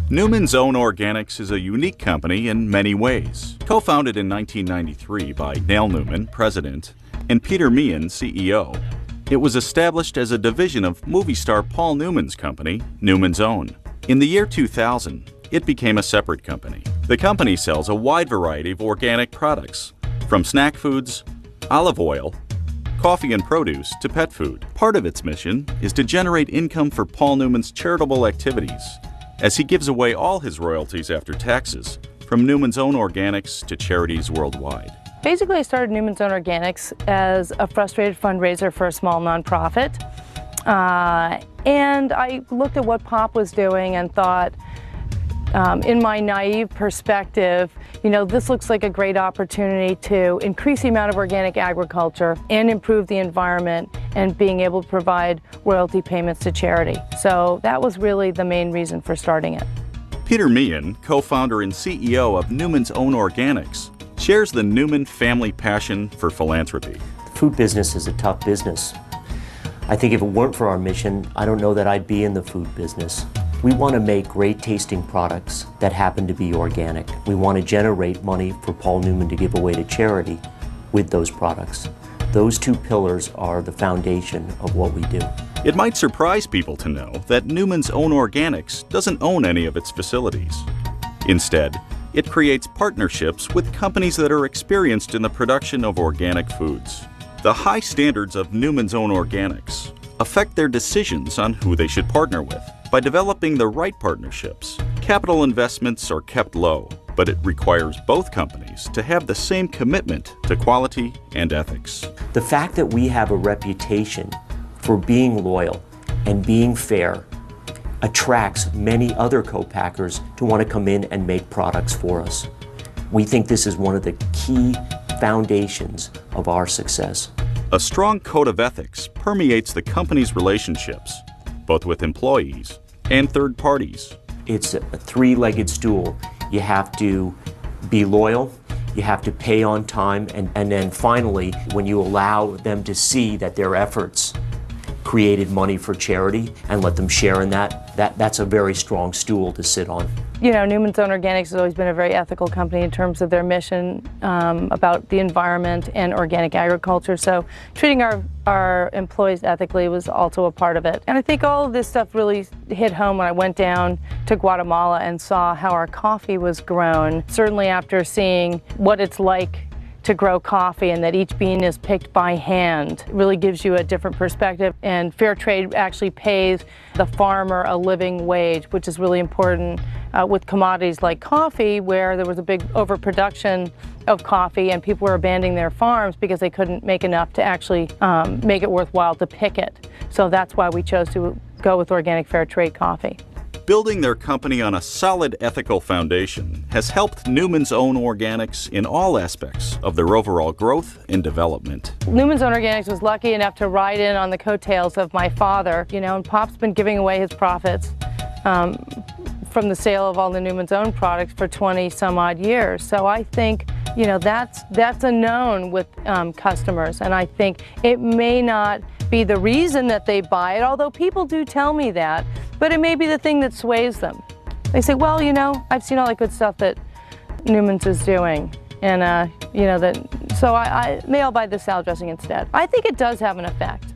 Newman's Own Organics is a unique company in many ways. Co-founded in 1993 by Newman, president, and Peter Meehan, CEO, it was established as a division of movie star Paul Newman's company, Newman's Own. In the year 2000, it became a separate company. The company sells a wide variety of organic products, from snack foods, olive oil, coffee and produce to pet food. Part of its mission is to generate income for Paul Newman's charitable activities, as he gives away all his royalties after taxes, from Newman's Own Organics to charities worldwide. Basically, I started Newman's Own Organics as a frustrated fundraiser for a small nonprofit. And I looked at what Pop was doing and thought, in my naive perspective, this looks like a great opportunity to increase the amount of organic agriculture and improve the environment and being able to provide royalty payments to charity. So that was really the main reason for starting it. Peter Meehan, co-founder and CEO of Newman's Own Organics, shares the Newman family passion for philanthropy. The food business is a tough business. I think if it weren't for our mission, I don't know that I'd be in the food business. We want to make great tasting products that happen to be organic. We want to generate money for Paul Newman to give away to charity with those products. Those two pillars are the foundation of what we do. It might surprise people to know that Newman's Own Organics doesn't own any of its facilities. Instead, it creates partnerships with companies that are experienced in the production of organic foods. The high standards of Newman's Own Organics affect their decisions on who they should partner with. By developing the right partnerships, capital investments are kept low, but it requires both companies to have the same commitment to quality and ethics. The fact that we have a reputation for being loyal and being fair attracts many other co-packers to want to come in and make products for us. We think this is one of the key foundations of our success. A strong code of ethics permeates the company's relationships, both with employees and third parties. It's a three-legged stool. You have to be loyal, you have to pay on time, and then finally, when you allow them to see that their efforts created money for charity and let them share in that's a very strong stool to sit on. Newman's Own Organics has always been a very ethical company in terms of their mission about the environment and organic agriculture. So treating our employees ethically was also a part of it. And I think all of this stuff really hit home when I went down to Guatemala and saw how our coffee was grown. Certainly after seeing what it's like to grow coffee and that each bean is picked by hand, it really gives you a different perspective. And fair trade actually pays the farmer a living wage, which is really important with commodities like coffee, where there was a big overproduction of coffee and people were abandoning their farms because they couldn't make enough to actually make it worthwhile to pick it. So that's why we chose to go with organic fair trade coffee. Building their company on a solid ethical foundation has helped Newman's Own Organics in all aspects of their overall growth and development. Newman's Own Organics was lucky enough to ride in on the coattails of my father, and Pop's been giving away his profits from the sale of all the Newman's Own products for 20 some odd years. So I think, that's a known with customers, and I think it may not be the reason that they buy it, although people do tell me that, but it may be the thing that sways them. They say, well, I've seen all that good stuff that Newman's is doing, and so maybe I'll buy the salad dressing instead. I think it does have an effect.